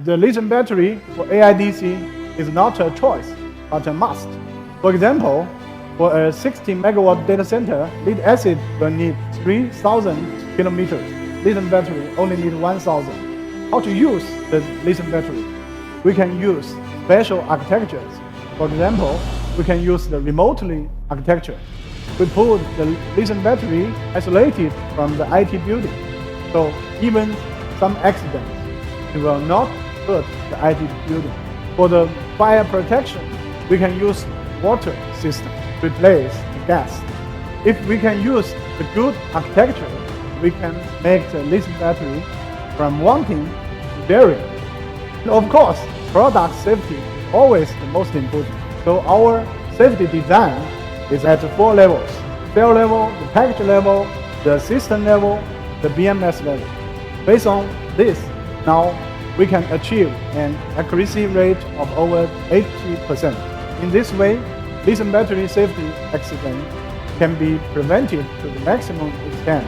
The lithium battery for AIDC is not a choice, but a must. For example, for a 60 megawatt data center, lead acid will need 3,000 kilometers. Lithium battery only need 1,000. How to use the lithium battery? We can use special architectures. For example, we can use the remotely architecture. We put the lithium battery isolated from the IT building. So even some accidents, it will not hurt the IT building. For the fire protection, we can use water system to replace the gas. If we can use the good architecture, we can make the lithium battery from wanting to daring. And of course, product safety is always the most important. So our safety design is at 4 levels: cell level, the package level, the system level, the BMS level. Based on this, now we can achieve an accuracy rate of over 80%. In this way, lithium battery safety accident can be prevented to the maximum extent.